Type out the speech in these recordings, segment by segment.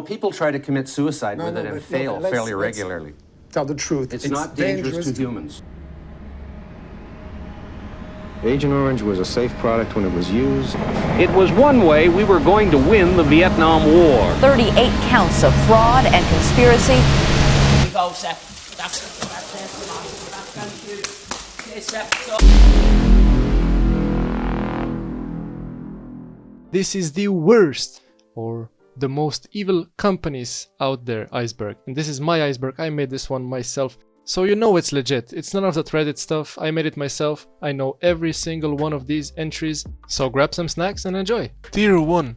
People try to commit suicide with it and fail fairly regularly. Tell the truth. It's not dangerous to humans. Agent Orange was a safe product when it was used. It was one way we were going to win the Vietnam War. 38 counts of fraud and conspiracy. This is the worst or the most evil companies out there, Iceberg. And this is my Iceberg. I made this one myself. So you know it's legit. It's none of that Reddit stuff. I made it myself. I know every single one of these entries. So grab some snacks and enjoy. Tier 1.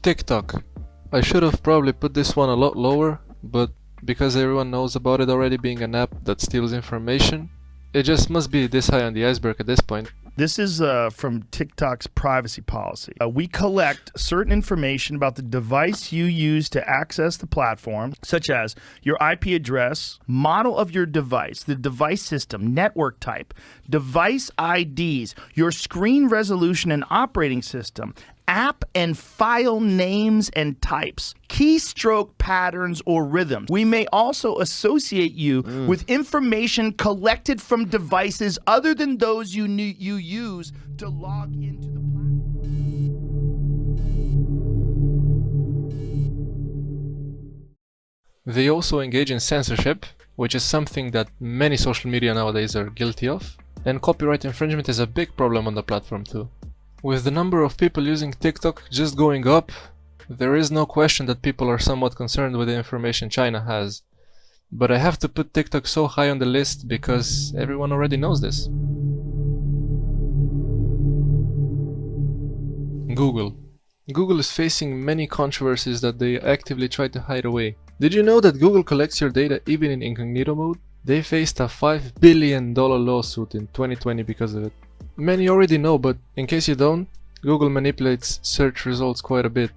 TikTok. I should have probably put this one a lot lower, but because everyone knows about it already being an app that steals information, it just must be this high on the iceberg at this point. This is from TikTok's privacy policy. We collect certain information about the device you use to access the platform, such as your IP address, model of your device, the device system, network type, device IDs, your screen resolution and operating system, app and file names and types, keystroke patterns or rhythms. We may also associate you with information collected from devices other than those you use to log into the platform. They also engage in censorship, which is something that many social media nowadays are guilty of, and copyright infringement is a big problem on the platform too. With the number of people using TikTok just going up, there is no question that people are somewhat concerned with the information China has. But I have to put TikTok so high on the list because everyone already knows this. Google. Google is facing many controversies that they actively try to hide away. Did you know that Google collects your data even in incognito mode? They faced a $5 billion lawsuit in 2020 because of it. Many already know, but in case you don't, Google manipulates search results quite a bit.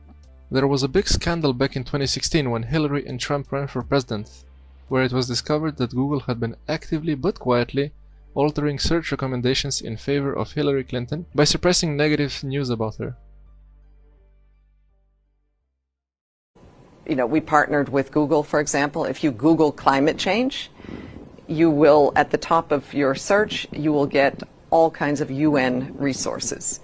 There was a big scandal back in 2016 when Hillary and Trump ran for president, where it was discovered that Google had been actively but quietly altering search recommendations in favor of Hillary Clinton by suppressing negative news about her. You know, we partnered with Google, for example. If you Google climate change, you will, at the top of your search, you will get all kinds of UN resources.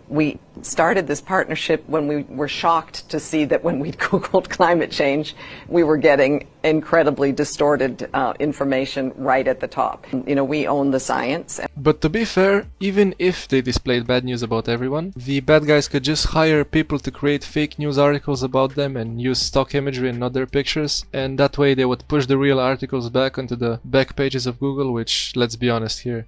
We started this partnership when we were shocked to see that when we Googled climate change, we were getting incredibly distorted information right at the top. You know, we own the science. But to be fair, even if they displayed bad news about everyone, the bad guys could just hire people to create fake news articles about them and use stock imagery and not their pictures, and that way they would push the real articles back onto the back pages of Google, which, let's be honest here,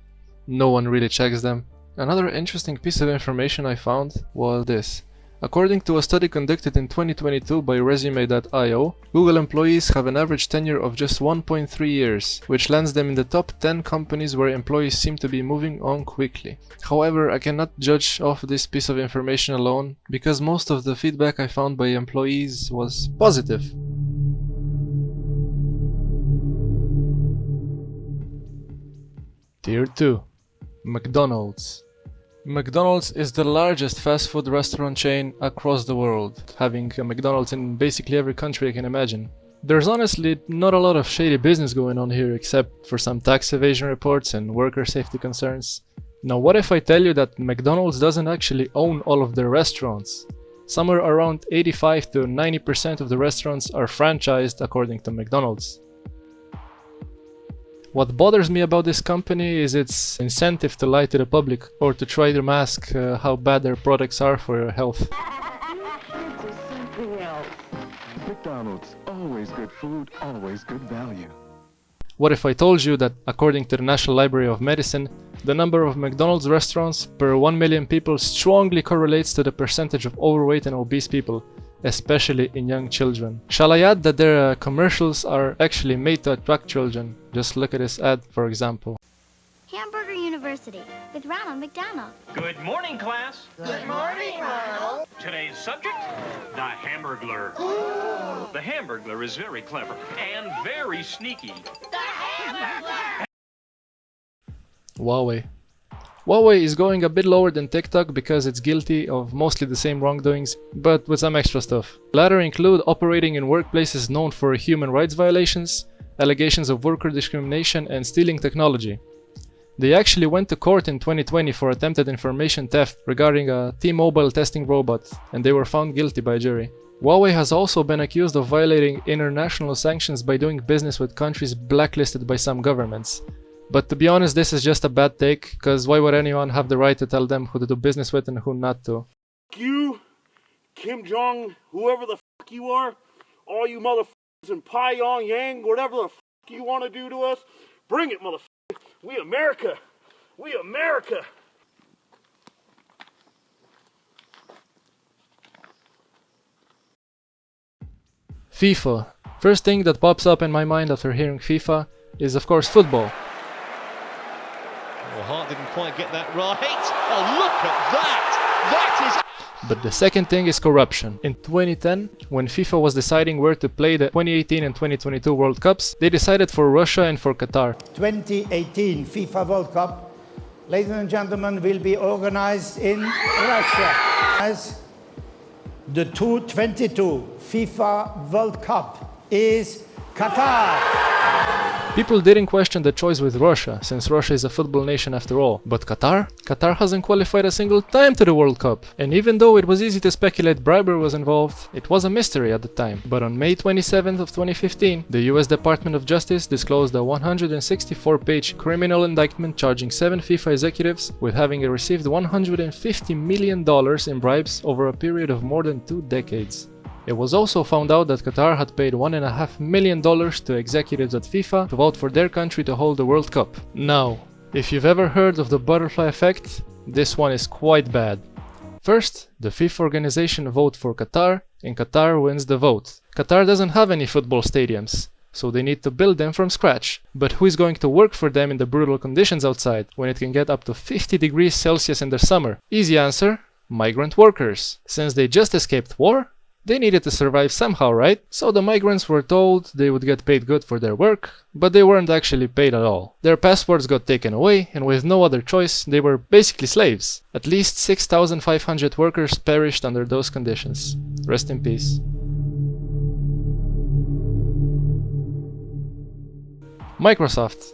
no one really checks them. Another interesting piece of information I found was this. According to a study conducted in 2022 by Resume.io, Google employees have an average tenure of just 1.3 years, which lands them in the top 10 companies where employees seem to be moving on quickly. However, I cannot judge off this piece of information alone, because most of the feedback I found by employees was positive. Tier 2. McDonald's. McDonald's is the largest fast food restaurant chain across the world, having a McDonald's in basically every country I can imagine. There's honestly not a lot of shady business going on here except for some tax evasion reports and worker safety concerns. Now what if I tell you that McDonald's doesn't actually own all of their restaurants? Somewhere around 85 to 90% of the restaurants are franchised according to McDonald's. What bothers me about this company is its incentive to lie to the public or to try to mask how bad their products are for your health. McDonald's, always good food, always good value. What if I told you that according to the National Library of Medicine, the number of McDonald's restaurants per 1 million people strongly correlates to the percentage of overweight and obese people, especially in young children. Shall I add that their commercials are actually made to attract children? Just look at this ad, for example. Hamburger University with Ronald McDonald. Good morning, class. Good morning, Ronald. Today's subject, the Hamburglar. The Hamburglar is very clever and very sneaky. The Hamburglar! Huawei. Huawei is going a bit lower than TikTok because it's guilty of mostly the same wrongdoings, but with some extra stuff. The latter include operating in workplaces known for human rights violations, allegations of worker discrimination, and stealing technology. They actually went to court in 2020 for attempted information theft regarding a T-Mobile testing robot, and they were found guilty by a jury. Huawei has also been accused of violating international sanctions by doing business with countries blacklisted by some governments. But to be honest, this is just a bad take, cause why would anyone have the right to tell them who to do business with and who not to? You, Kim Jong, whoever the fuck you are, all you motherfuckers in Pyongyang, whatever the fuck you want to do to us, bring it, motherfucker. We America. We America. FIFA. First thing that pops up in my mind after hearing FIFA is of course football. Well, Hart didn't quite get that right. Oh, look at that! That is... But the second thing is corruption. In 2010, when FIFA was deciding where to play the 2018 and 2022 World Cups, they decided for Russia and for Qatar. 2018 FIFA World Cup, ladies and gentlemen, will be organized in Russia as the 2022 FIFA World Cup is Qatar. People didn't question the choice with Russia, since Russia is a football nation after all. But Qatar? Qatar hasn't qualified a single time to the World Cup. And even though it was easy to speculate bribery was involved, it was a mystery at the time. But on May 27th of 2015, the US Department of Justice disclosed a 164-page criminal indictment charging 7 FIFA executives with having received $150 million in bribes over a period of more than 2 decades. It was also found out that Qatar had paid $1.5 million to executives at FIFA to vote for their country to hold the World Cup. Now, if you've ever heard of the butterfly effect, this one is quite bad. First, the FIFA organization votes for Qatar, and Qatar wins the vote. Qatar doesn't have any football stadiums, so they need to build them from scratch. But who is going to work for them in the brutal conditions outside, when it can get up to 50 degrees Celsius in the summer? Easy answer, migrant workers. Since they just escaped war, they needed to survive somehow, right? So the migrants were told they would get paid good for their work, but they weren't actually paid at all. Their passports got taken away, and with no other choice, they were basically slaves. At least 6,500 workers perished under those conditions. Rest in peace. Microsoft.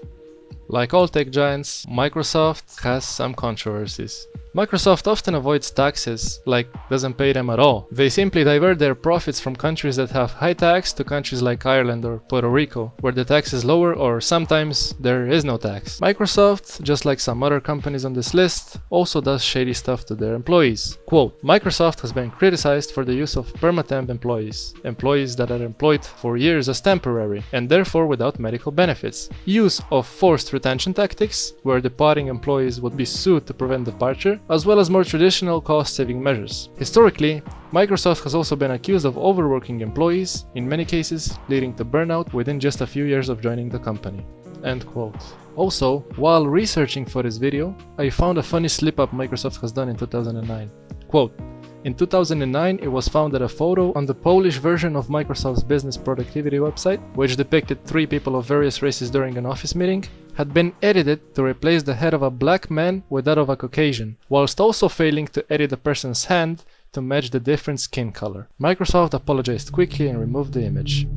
Like all tech giants, Microsoft has some controversies. Microsoft often avoids taxes, like doesn't pay them at all. They simply divert their profits from countries that have high tax to countries like Ireland or Puerto Rico, where the tax is lower or sometimes there is no tax. Microsoft, just like some other companies on this list, also does shady stuff to their employees. Quote, Microsoft has been criticized for the use of permatemp employees, employees that are employed for years as temporary, and therefore without medical benefits. Use of forced retention tactics, where departing employees would be sued to prevent departure, as well as more traditional cost-saving measures. Historically, Microsoft has also been accused of overworking employees, in many cases leading to burnout within just a few years of joining the company. End quote. Also, while researching for this video, I found a funny slip-up Microsoft has done in 2009. Quote, in 2009, it was found that a photo on the Polish version of Microsoft's business productivity website, which depicted 3 people of various races during an office meeting, had been edited to replace the head of a black man with that of a Caucasian, whilst also failing to edit the person's hand to match the different skin color. Microsoft apologized quickly and removed the image.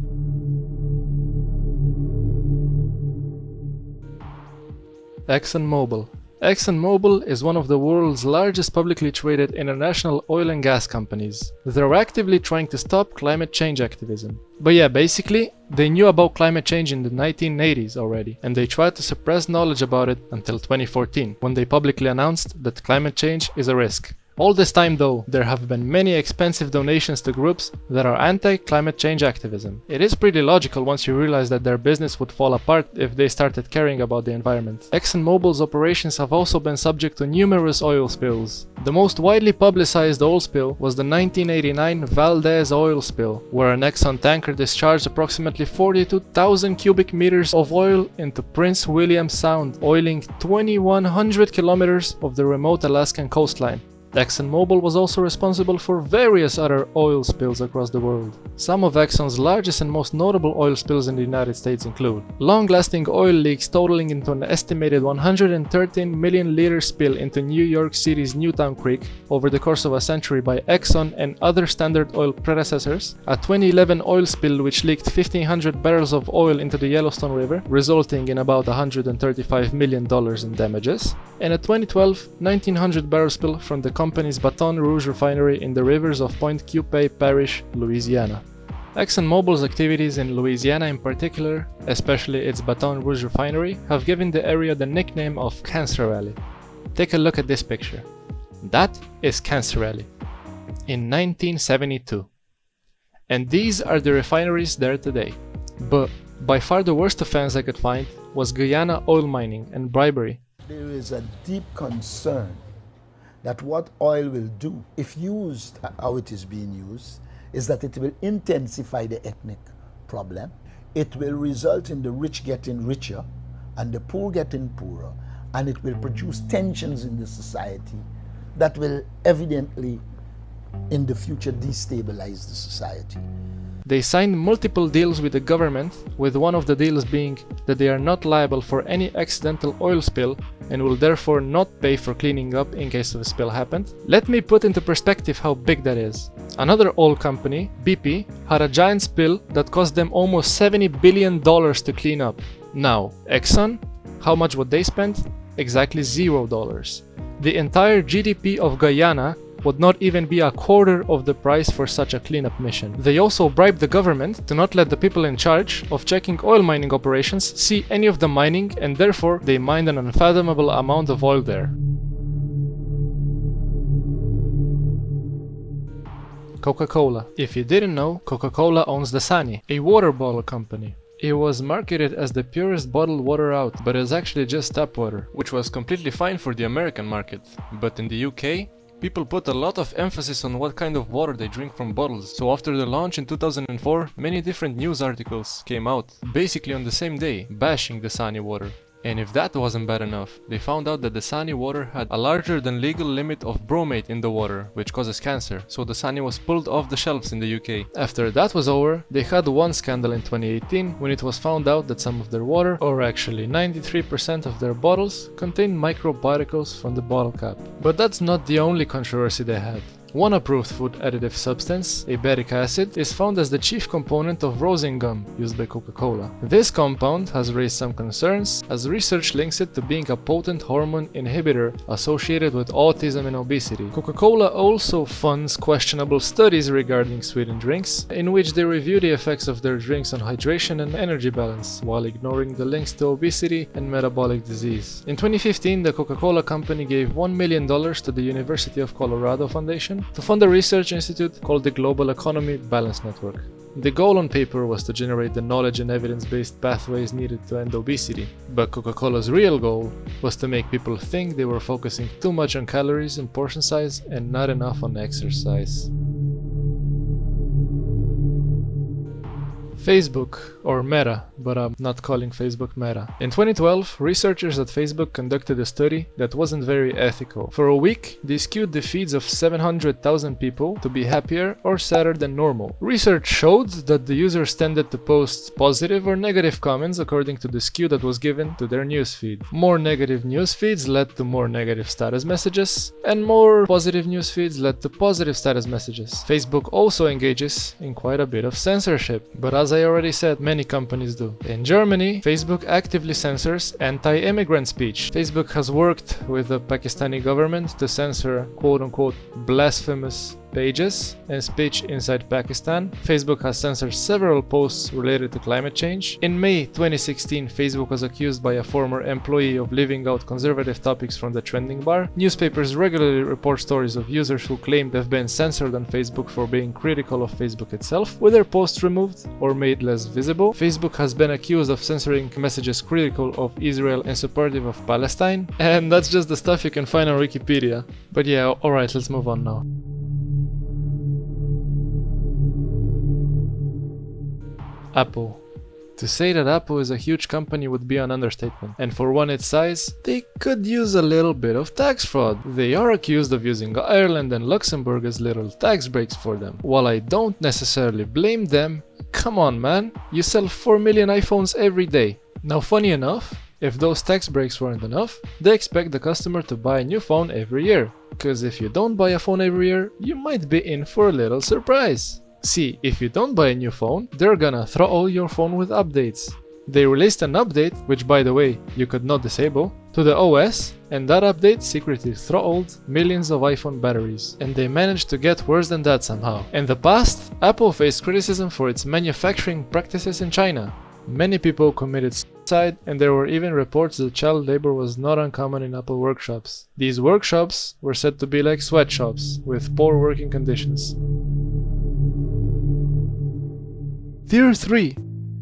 ExxonMobil. ExxonMobil is one of the world's largest publicly traded international oil and gas companies. They're actively trying to stop climate change activism. But yeah, basically, they knew about climate change in the 1980s already, and they tried to suppress knowledge about it until 2014, when they publicly announced that climate change is a risk. All this time though, there have been many expensive donations to groups that are anti-climate change activism. It is pretty logical once you realize that their business would fall apart if they started caring about the environment. ExxonMobil's operations have also been subject to numerous oil spills. The most widely publicized oil spill was the 1989 Valdez oil spill, where an Exxon tanker discharged approximately 42,000 cubic meters of oil into Prince William Sound, oiling 2,100 kilometers of the remote Alaskan coastline. ExxonMobil was also responsible for various other oil spills across the world. Some of Exxon's largest and most notable oil spills in the United States include long-lasting oil leaks totaling into an estimated 113 million liter spill into New York City's Newtown Creek over the course of a century by Exxon and other Standard Oil predecessors, a 2011 oil spill which leaked 1,500 barrels of oil into the Yellowstone River, resulting in about $135 million in damages, and a 2012 1,900 barrel spill from the company's Baton Rouge refinery in the rivers of Point Cupey Parish, Louisiana. ExxonMobil's activities in Louisiana in particular, especially its Baton Rouge refinery, have given the area the nickname of Cancer Alley. Take a look at this picture. That is Cancer Alley in 1972. And these are the refineries there today. But by far the worst offense I could find was Guyana oil mining and bribery. There is a deep concern that what oil will do, if used how it is being used, is that it will intensify the ethnic problem. It will result in the rich getting richer and the poor getting poorer, and it will produce tensions in the society that will evidently in the future destabilize the society. They signed multiple deals with the government, with one of the deals being that they are not liable for any accidental oil spill and will therefore not pay for cleaning up in case of a spill happened. Let me put into perspective how big that is. Another oil company, BP, had a giant spill that cost them almost $70 billion to clean up. Now, Exxon, how much would they spend? Exactly $0. The entire GDP of Guyana would not even be a quarter of the price for such a cleanup mission. They also bribed the government to not let the people in charge of checking oil mining operations see any of the mining, and therefore they mined an unfathomable amount of oil there. Coca-Cola. If you didn't know, Coca-Cola owns Dasani, a water bottle company. It was marketed as the purest bottled water out, but is actually just tap water, which was completely fine for the American market. But in the UK, people put a lot of emphasis on what kind of water they drink from bottles, so after the launch in 2004, many different news articles came out, basically on the same day, bashing Dasani water. And if that wasn't bad enough, they found out that Dasani water had a larger than legal limit of bromate in the water, which causes cancer, so Dasani was pulled off the shelves in the UK. After that was over, they had one scandal in 2018 when it was found out that some of their water, or actually 93% of their bottles, contained microparticles from the bottle cap. But that's not the only controversy they had. One approved food additive substance, abatic acid, is found as the chief component of rosin gum used by Coca-Cola. This compound has raised some concerns, as research links it to being a potent hormone inhibitor associated with autism and obesity. Coca-Cola also funds questionable studies regarding sweetened drinks, in which they review the effects of their drinks on hydration and energy balance, while ignoring the links to obesity and metabolic disease. In 2015, the Coca-Cola company gave $1 million to the University of Colorado Foundation to fund a research institute called the Global Economy Balance Network. The goal on paper was to generate the knowledge and evidence-based pathways needed to end obesity, but Coca-Cola's real goal was to make people think they were focusing too much on calories and portion size and not enough on exercise. Facebook, or Meta, but I'm not calling Facebook Meta. In 2012, researchers at Facebook conducted a study that wasn't very ethical. For a week, they skewed the feeds of 700,000 people to be happier or sadder than normal. Research showed that the users tended to post positive or negative comments according to the skew that was given to their newsfeed. More negative newsfeeds led to more negative status messages, and more positive newsfeeds led to positive status messages. Facebook also engages in quite a bit of censorship, but as I already said, many companies do. In Germany, Facebook actively censors anti-immigrant speech. Facebook has worked with the Pakistani government to censor quote-unquote blasphemous pages and speech inside Pakistan. Facebook has censored several posts related to climate change. In May 2016, Facebook was accused by a former employee of leaving out conservative topics from the trending bar. Newspapers regularly report stories of users who claim they've been censored on Facebook for being critical of Facebook itself, with their posts removed or made less visible. Facebook has been accused of censoring messages critical of Israel and supportive of Palestine, and that's just the stuff you can find on Wikipedia. But yeah, alright, let's move on now. Apple. To say that Apple is a huge company would be an understatement, and for one its size, they could use a little bit of tax fraud. They are accused of using Ireland and Luxembourg as little tax breaks for them. While I don't necessarily blame them, come on man, you sell 4 million iPhones every day. Now funny enough, if those tax breaks weren't enough, they expect the customer to buy a new phone every year. Cause if you don't buy a phone every year, you might be in for a little surprise. See, if you don't buy a new phone, they're gonna throttle your phone with updates. They released an update, which by the way, you could not disable, to the OS, and that update secretly throttled millions of iPhone batteries. And they managed to get worse than that somehow. In the past, Apple faced criticism for its manufacturing practices in China. Many people committed suicide, and there were even reports that child labor was not uncommon in Apple workshops. These workshops were said to be like sweatshops, with poor working conditions. Tier 3.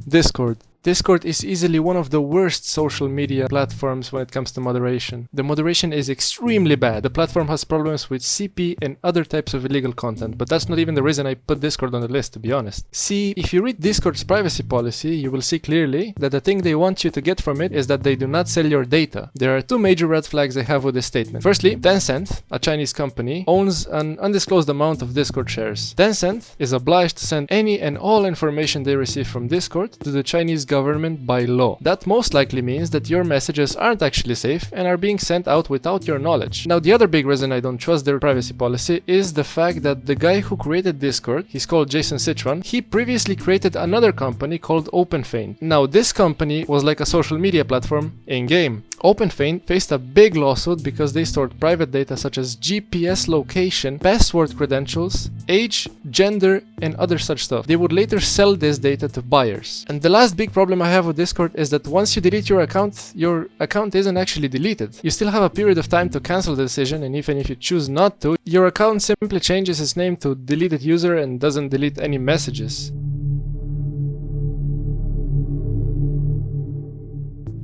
Discord. Discord is easily one of the worst social media platforms when it comes to moderation. The moderation is extremely bad. The platform has problems with CP and other types of illegal content, but that's not even the reason I put Discord on the list, to be honest. See, if you read Discord's privacy policy, you will see clearly that the thing they want you to get from it is that they do not sell your data. There are two major red flags I have with this statement. Firstly, Tencent, a Chinese company, owns an undisclosed amount of Discord shares. Tencent is obliged to send any and all information they receive from Discord to the Chinese government by law. That most likely means that your messages aren't actually safe and are being sent out without your knowledge. Now, the other big reason I don't trust their privacy policy is the fact that the guy who created Discord, he's called Jason Citron, he previously created another company called OpenFeign. Now, this company was like a social media platform in-game. OpenFeign faced a big lawsuit because they stored private data such as GPS location, password credentials, age, gender, and other such stuff. They would later sell this data to buyers. And the last big problem I have with Discord is that once you delete your account isn't actually deleted. You still have a period of time to cancel the decision, and even if you choose not to, your account simply changes its name to deleted user and doesn't delete any messages.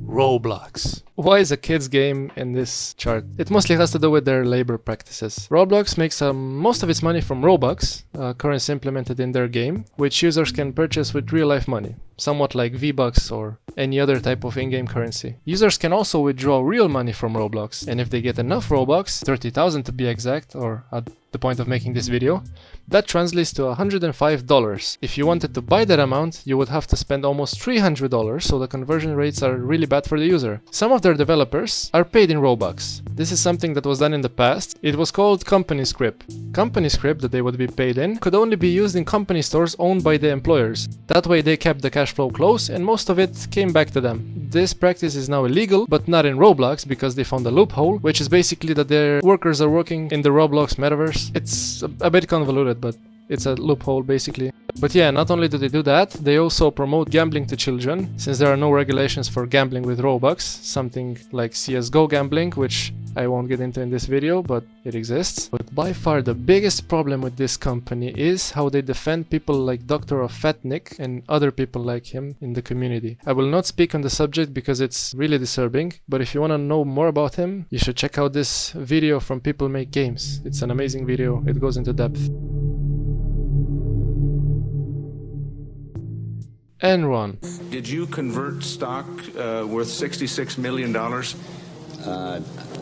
Roblox. Why is a kid's game in this chart? It mostly has to do with their labor practices. Roblox makes most of its money from Robux, currency implemented in their game, which users can purchase with real-life money, somewhat like V-Bucks or any other type of in-game currency. Users can also withdraw real money from Roblox, and if they get enough Robux, 30,000 to be exact, or at the point of making this video, that translates to $105. If you wanted to buy that amount, you would have to spend almost $300, so the conversion rates are really bad for the user. Some of their developers are paid in Robux. This is something that was done in the past. It was called company script. Company script that they would be paid in could only be used in company stores owned by the employers. That way they kept the cash flow close and most of it came back to them. This practice is now illegal, but not in Roblox because they found a loophole, which is basically that their workers are working in the Roblox metaverse. It's a bit convoluted, but it's a loophole basically. But yeah, not only do they do that, they also promote gambling to children, since there are no regulations for gambling with Robux, something like CSGO gambling, which I won't get into in this video, but it exists. But by far the biggest problem with this company is how they defend people like Dr. Fatnik and other people like him in the community. I will not speak on the subject because it's really disturbing, but if you want to know more about him, you should check out this video from People Make Games. It's an amazing video, it goes into depth. Enron. Did you convert stock worth $66 million?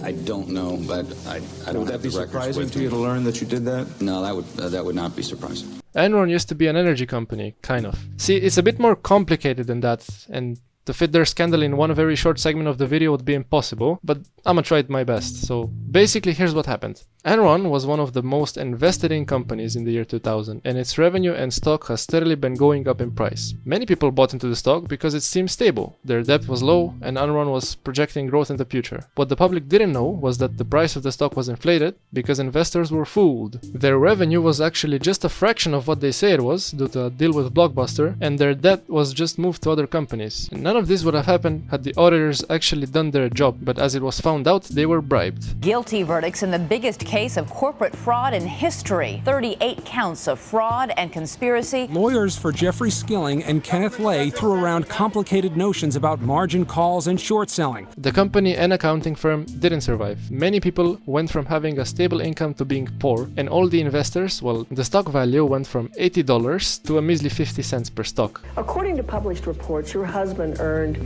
I don't know, but I don't. Would that be surprising to you to learn that you did that? No, that would not be surprising. Enron used to be an energy company, kind of. See, it's a bit more complicated than that, and to fit their scandal in one very short segment of the video would be impossible, but I'ma try my best. So basically, here's what happened. Enron was one of the most invested in companies in the year 2000, and its revenue and stock has steadily been going up in price. Many people bought into the stock because it seemed stable, their debt was low, and Enron was projecting growth in the future. What the public didn't know was that the price of the stock was inflated because investors were fooled. Their revenue was actually just a fraction of what they say it was due to a deal with Blockbuster, and their debt was just moved to other companies. And none of this would have happened had the auditors actually done their job, but as it was found out, they were bribed. Guilty verdicts in the biggest case of corporate fraud in history. 38 counts of fraud and conspiracy. Lawyers for Jeffrey Skilling and Kenneth Lay threw around complicated notions about margin calls and short selling. The company and accounting firm didn't survive. Many people went from having a stable income to being poor, and all the investors, well, the stock value went from $80 to a measly 50 cents per stock. According to published reports, your husband earned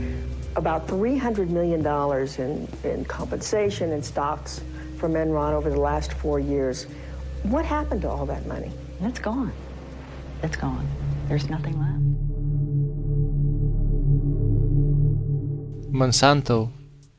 about $300 million in compensation and stocks from Enron over the last 4 years. What happened to all that money? It's gone. It's gone. There's nothing left. Monsanto.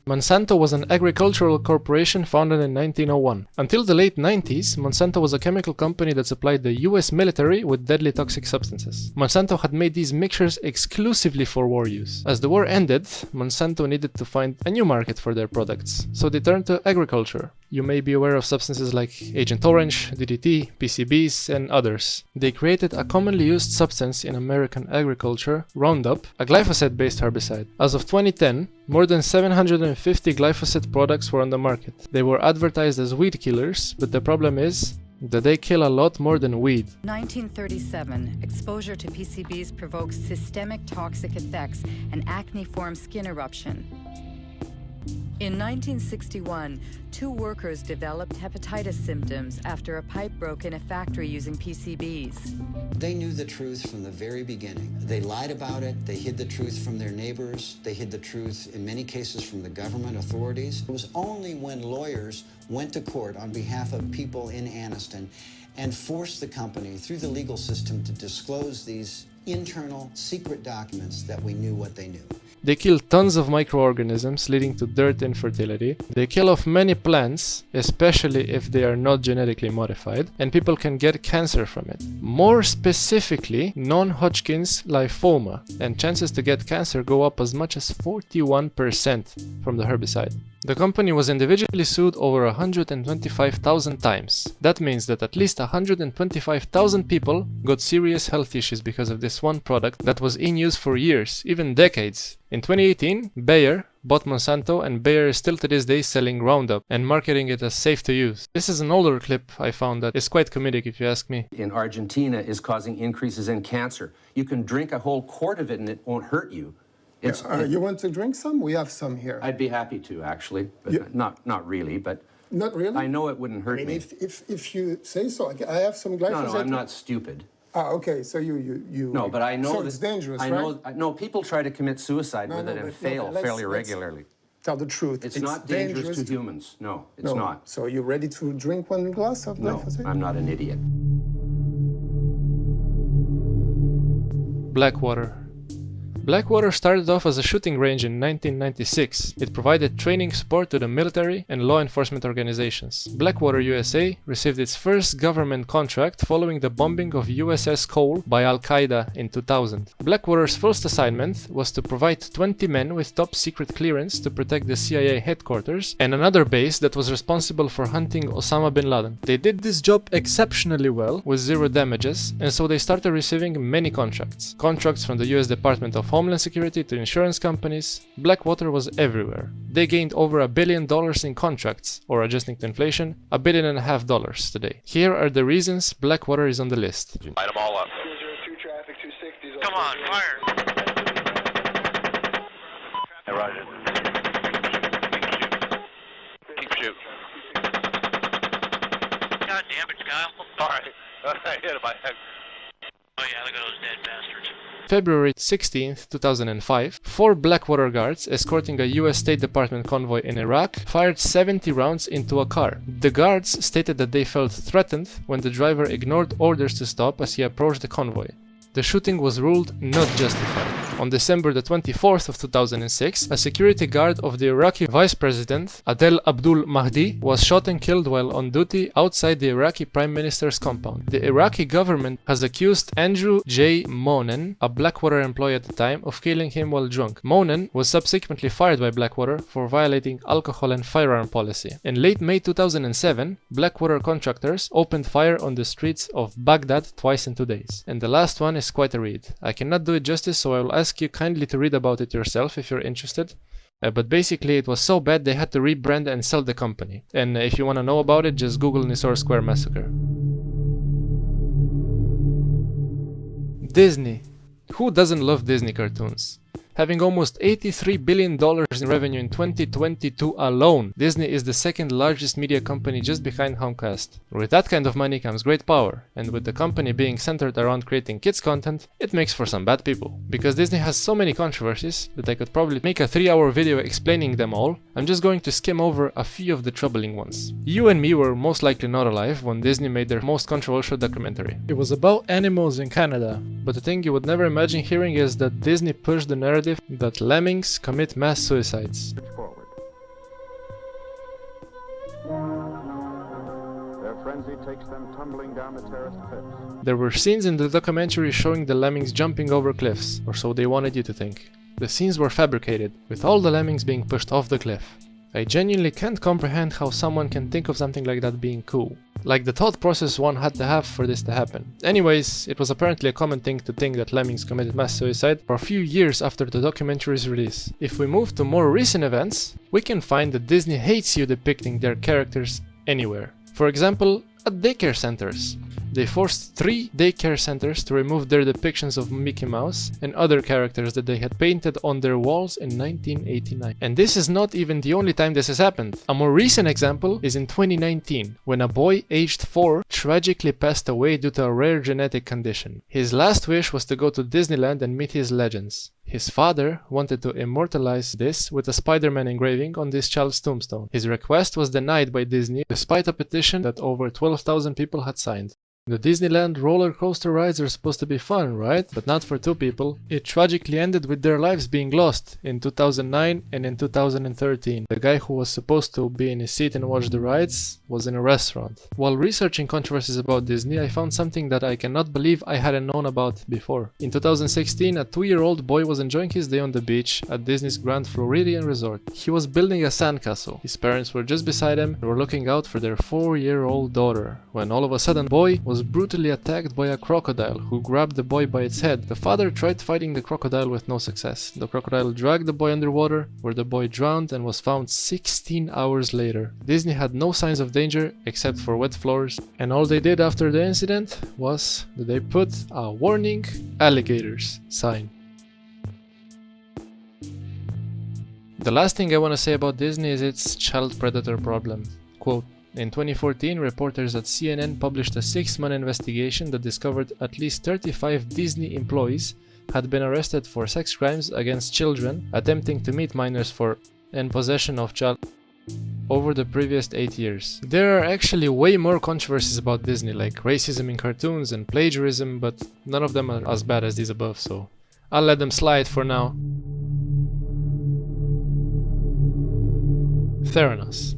Monsanto was an agricultural corporation founded in 1901. Until the late 90s, Monsanto was a chemical company that supplied the US military with deadly toxic substances. Monsanto had made these mixtures exclusively for war use. As the war ended, Monsanto needed to find a new market for their products, so they turned to agriculture. You may be aware of substances like Agent Orange, DDT, PCBs, and others. They created a commonly used substance in American agriculture, Roundup, a glyphosate-based herbicide. As of 2010, more than 750 glyphosate products were on the market. They were advertised as weed killers, but the problem is that they kill a lot more than weed. 1937, exposure to PCBs provokes systemic toxic effects and acne-form skin eruption. In 1961, 2 workers developed hepatitis symptoms after a pipe broke in a factory using PCBs. They knew the truth from the very beginning. They lied about it, they hid the truth from their neighbors, they hid the truth in many cases from the government authorities. It was only when lawyers went to court on behalf of people in Anniston and forced the company through the legal system to disclose these internal secret documents that we knew what they knew. They kill tons of microorganisms, leading to dirt infertility. They kill off many plants, especially if they are not genetically modified, and people can get cancer from it. More specifically, non-Hodgkin's lymphoma, and chances to get cancer go up as much as 41% from the herbicide. The company was individually sued over 125,000 times. That means that at least 125,000 people got serious health issues because of this one product that was in use for years, even decades. In 2018, Bayer bought Monsanto, and Bayer is still to this day selling Roundup and marketing it as safe to use. This is an older clip I found that is quite comedic if you ask me. In Argentina is causing increases in cancer. You can drink a whole quart of it and it won't hurt you. You want to drink some? We have some here. I'd be happy to, actually, but not really, but not really. I know it wouldn't hurt me. If you say so, I have some glyphosate. No, I'm not stupid. Okay, so you. No, but I know so it's dangerous, right? No, people try to commit suicide with it and fail fairly regularly. Tell the truth. It's not dangerous to humans. No, it's not. So you're ready to drink one glass of glyphosate? No, I'm not an idiot. Blackwater. Blackwater started off as a shooting range in 1996. It provided training support to the military and law enforcement organizations. Blackwater USA received its first government contract following the bombing of USS Cole by Al-Qaeda in 2000. Blackwater's first assignment was to provide 20 men with top secret clearance to protect the CIA headquarters and another base that was responsible for hunting Osama bin Laden. They did this job exceptionally well with 0 damages, and so they started receiving many contracts. Contracts from the US Department of Homeland Security to insurance companies. Blackwater was everywhere. They gained over $1 billion in contracts, or adjusting to inflation, $1.5 billion today. Here are the reasons Blackwater is on the list. Light them all up. Come on, fire! Hey, Roger. Keep shooting. God damn it, Kyle. All right. I hit him by head. Oh yeah, look at those dead bastards. February 16, 2005, 4 Blackwater guards escorting a US State Department convoy in Iraq fired 70 rounds into a car. The guards stated that they felt threatened when the driver ignored orders to stop as he approached the convoy. The shooting was ruled not justified. On December the 24th of 2006, a security guard of the Iraqi Vice President, Adel Abdul Mahdi, was shot and killed while on duty outside the Iraqi Prime Minister's compound. The Iraqi government has accused Andrew J. Monen, a Blackwater employee at the time, of killing him while drunk. Monen was subsequently fired by Blackwater for violating alcohol and firearm policy. In late May 2007, Blackwater contractors opened fire on the streets of Baghdad twice in 2 days. And the last one is quite a read. I cannot do it justice, so I will ask you kindly to read about it yourself if you're interested. But basically it was so bad they had to rebrand and sell the company. And if you want to know about it, just Google Nisour Square massacre. Disney. Who doesn't love Disney cartoons? Having almost $83 billion in revenue in 2022 alone, Disney is the second largest media company just behind Comcast. With that kind of money comes great power, and with the company being centered around creating kids content, it makes for some bad people. Because Disney has so many controversies that I could probably make a 3-hour video explaining them all, I'm just going to skim over a few of the troubling ones. You and me were most likely not alive when Disney made their most controversial documentary. It was about animals in Canada, but the thing you would never imagine hearing is that Disney pushed the narrative that lemmings commit mass suicides. Their frenzy takes them tumbling down the terraced cliffs. There were scenes in the documentary showing the lemmings jumping over cliffs, or so they wanted you to think. The scenes were fabricated, with all the lemmings being pushed off the cliff. I genuinely can't comprehend how someone can think of something like that being cool. Like the thought process one had to have for this to happen. Anyways, it was apparently a common thing to think that lemmings committed mass suicide for a few years after the documentary's release. If we move to more recent events, we can find that Disney hates you depicting their characters anywhere. For example, at daycare centers. They forced 3 daycare centers to remove their depictions of Mickey Mouse and other characters that they had painted on their walls in 1989. And this is not even the only time this has happened. A more recent example is in 2019, when a boy aged 4 tragically passed away due to a rare genetic condition. His last wish was to go to Disneyland and meet his legends. His father wanted to immortalize this with a Spider-Man engraving on this child's tombstone. His request was denied by Disney despite a petition that over 12,000 people had signed. The Disneyland roller coaster rides are supposed to be fun, right? But not for 2 people. It tragically ended with their lives being lost in 2009 and in 2013. The guy who was supposed to be in his seat and watch the rides was in a restaurant. While researching controversies about Disney, I found something that I cannot believe I hadn't known about before. In 2016, a 2-year-old boy was enjoying his day on the beach at Disney's Grand Floridian Resort. He was building a sandcastle. His parents were just beside him and were looking out for their 4-year-old daughter, when all of a sudden the boy was brutally attacked by a crocodile who grabbed the boy by its head. The father tried fighting the crocodile with no success. The crocodile dragged the boy underwater, where the boy drowned and was found 16 hours later. Disney had no signs of danger except for wet floors, and all they did after the incident was that they put a "warning alligators" sign. The last thing I want to say about Disney is its child predator problem. Quote, in 2014, reporters at CNN published a 6-month investigation that discovered at least 35 Disney employees had been arrested for sex crimes against children, attempting to meet minors for and possession of child over the previous 8 years. There are actually way more controversies about Disney, like racism in cartoons and plagiarism, but none of them are as bad as these above, so I'll let them slide for now. Theranos.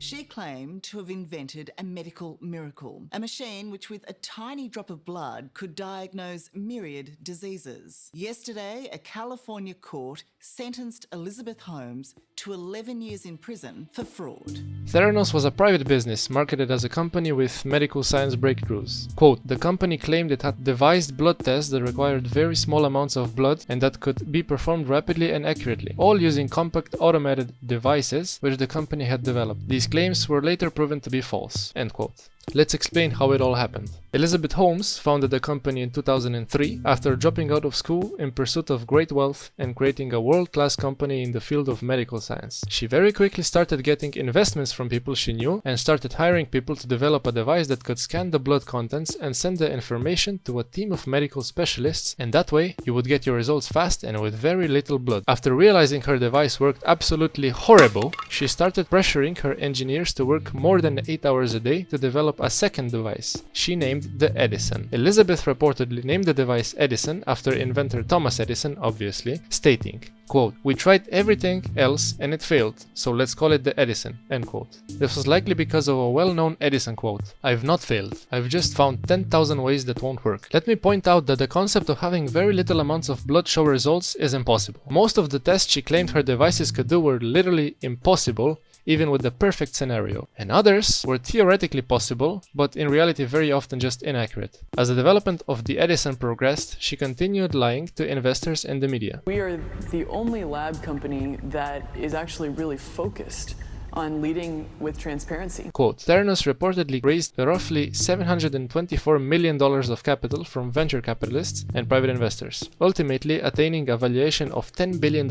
She claimed to have invented a medical miracle, a machine which with a tiny drop of blood could diagnose myriad diseases. Yesterday, a California court sentenced Elizabeth Holmes to 11 years in prison for fraud. Theranos was a private business marketed as a company with medical science breakthroughs. Quote, the company claimed it had devised blood tests that required very small amounts of blood and that could be performed rapidly and accurately, all using compact automated devices which the company had developed. These claims were later proven to be false. End quote. Let's explain how it all happened. Elizabeth Holmes founded the company in 2003 after dropping out of school in pursuit of great wealth and creating a world-class company in the field of medical science. She very quickly started getting investments from people she knew and started hiring people to develop a device that could scan the blood contents and send the information to a team of medical specialists, and that way you would get your results fast and with very little blood. After realizing her device worked absolutely horrible, she started pressuring her engineers to work more than 8 hours a day to develop a second device she named the Edison. Elizabeth reportedly named the device Edison after inventor Thomas Edison, obviously, stating, quote, we tried everything else and it failed, so let's call it the Edison, end quote. This was likely because of a well-known Edison quote, I've not failed, I've just found 10,000 ways that won't work. Let me point out that the concept of having very little amounts of blood show results is impossible. Most of the tests she claimed her devices could do were literally impossible, even with the perfect scenario. And others were theoretically possible, but in reality very often just inaccurate. As the development of the Edison progressed, she continued lying to investors and the media. We are the only lab company that is actually really focused on leading with transparency. Quote, Theranos reportedly raised roughly $724 million of capital from venture capitalists and private investors, ultimately attaining a valuation of $10 billion,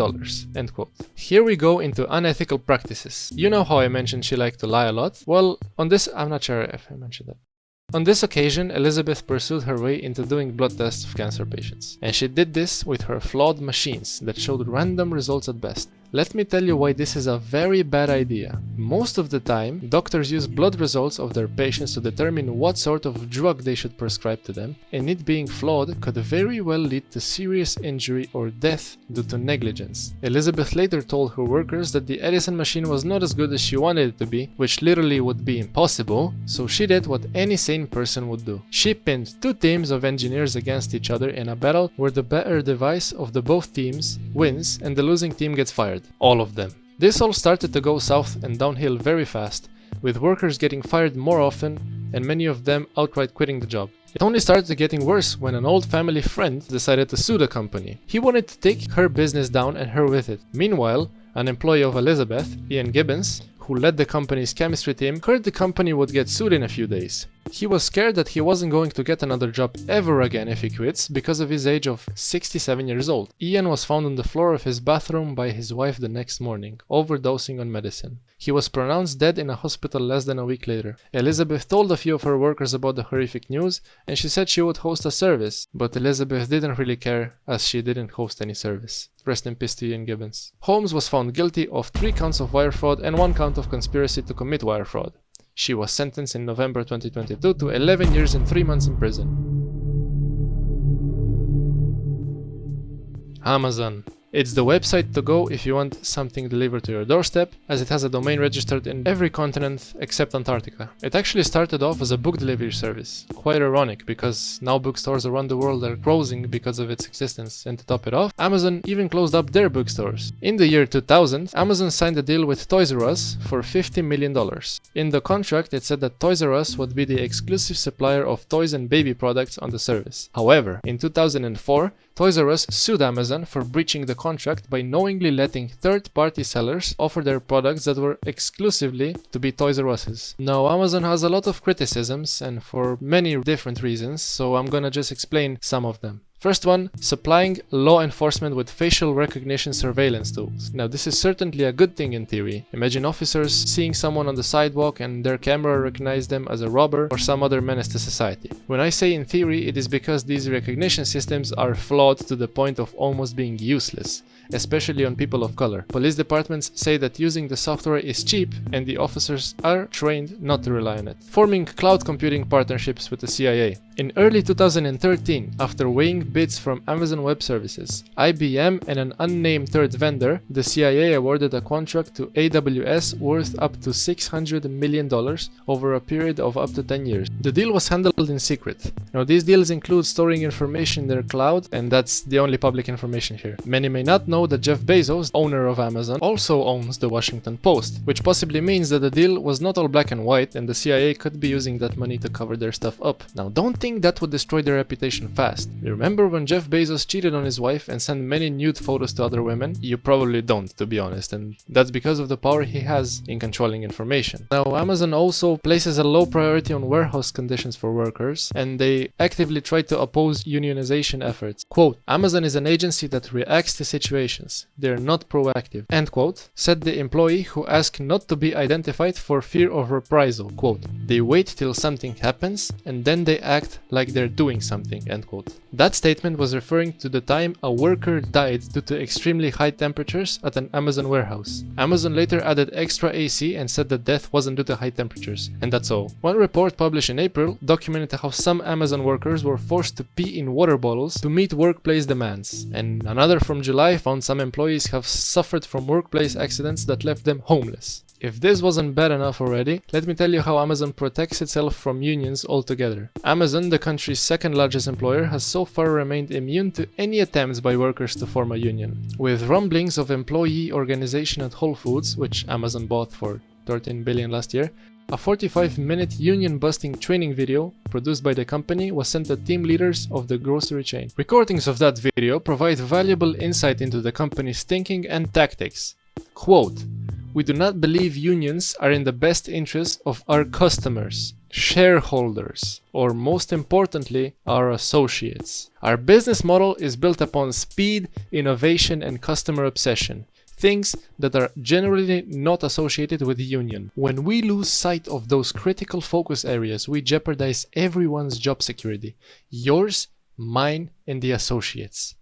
end quote. Here we go into unethical practices. You know how I mentioned she liked to lie a lot? Well, on this, I'm not sure if I mentioned that. On this occasion, Elizabeth pursued her way into doing blood tests of cancer patients, and she did this with her flawed machines that showed random results at best. Let me tell you why this is a very bad idea. Most of the time, doctors use blood results of their patients to determine what sort of drug they should prescribe to them, and it being flawed could very well lead to serious injury or death due to negligence. Elizabeth later told her workers that the Edison machine was not as good as she wanted it to be, which literally would be impossible, so she did what any sane person would do. She pinned two teams of engineers against each other in a battle where the better device of the both teams wins and the losing team gets fired. All of them. This all started to go south and downhill very fast, with workers getting fired more often and many of them outright quitting the job. It only started getting worse when an old family friend decided to sue the company. He wanted to take her business down and her with it. Meanwhile, an employee of Elizabeth, Ian Gibbons, who led the company's chemistry team, heard the company would get sued in a few days. He was scared that he wasn't going to get another job ever again if he quits because of his age of 67 years old. Ian was found on the floor of his bathroom by his wife the next morning, overdosing on medicine. He was pronounced dead in a hospital less than a week later. Elizabeth told a few of her workers about the horrific news, and she said she would host a service, but Elizabeth didn't really care as she didn't host any service. Rest in peace to Ian Gibbons. Holmes was found guilty of 3 counts of wire fraud and 1 count of conspiracy to commit wire fraud. She was sentenced in November 2022 to 11 years and 3 months in prison. Amazon. It's the website to go if you want something delivered to your doorstep, as it has a domain registered in every continent except Antarctica. It actually started off as a book delivery service. Quite ironic, because now bookstores around the world are closing because of its existence, and to top it off, Amazon even closed up their bookstores. In the year 2000, Amazon signed a deal with Toys R Us for $50 million. In the contract, it said that Toys R Us would be the exclusive supplier of toys and baby products on the service. However, in 2004, Toys R Us sued Amazon for breaching the contract by knowingly letting third-party sellers offer their products that were exclusively to be Toys R Us's. Now, Amazon has a lot of criticisms, and for many different reasons, so I'm gonna just explain some of them. First one, supplying law enforcement with facial recognition surveillance tools. Now, this is certainly a good thing in theory. Imagine officers seeing someone on the sidewalk and their camera recognizes them as a robber or some other menace to society. When I say in theory, it is because these recognition systems are flawed to the point of almost being useless, especially on people of color. Police departments say that using the software is cheap and the officers are trained not to rely on it. Forming cloud computing partnerships with the CIA. In early 2013, after weighing bids from Amazon Web Services, IBM and an unnamed third vendor, the CIA awarded a contract to AWS worth up to $600 million over a period of up to 10 years. The deal was handled in secret. Now, these deals include storing information in their cloud, and that's the only public information here. Many may not know that Jeff Bezos, owner of Amazon, also owns the Washington Post, which possibly means that the deal was not all black and white and the CIA could be using that money to cover their stuff up. Now, don't think that would destroy their reputation fast. You remember when Jeff Bezos cheated on his wife and sent many nude photos to other women? You probably don't, to be honest, and that's because of the power he has in controlling information. Now, Amazon also places a low priority on warehouse conditions for workers, and they actively try to oppose unionization efforts. Quote, Amazon is an agency that reacts to situations. They're not proactive, end quote, said the employee who asked not to be identified for fear of reprisal. Quote, they wait till something happens and then they act like they're doing something, end quote. That statement was referring to the time a worker died due to extremely high temperatures at an Amazon warehouse. Amazon later added extra AC and said the death wasn't due to high temperatures, and that's all. One report published in April documented how some Amazon workers were forced to pee in water bottles to meet workplace demands, and another from July found some employees have suffered from workplace accidents that left them homeless. If this wasn't bad enough already, let me tell you how Amazon protects itself from unions altogether. Amazon, the country's second largest employer, has so far remained immune to any attempts by workers to form a union. With rumblings of employee organization at Whole Foods, which Amazon bought for $13 billion last year, a 45-minute union-busting training video produced by the company was sent to team leaders of the grocery chain. Recordings of that video provide valuable insight into the company's thinking and tactics. Quote, "We do not believe unions are in the best interest of our customers, shareholders, or most importantly, our associates. Our business model is built upon speed, innovation, and customer obsession. Things that are generally not associated with the union. When we lose sight of those critical focus areas, we jeopardize everyone's job security. Yours, mine, and the associates."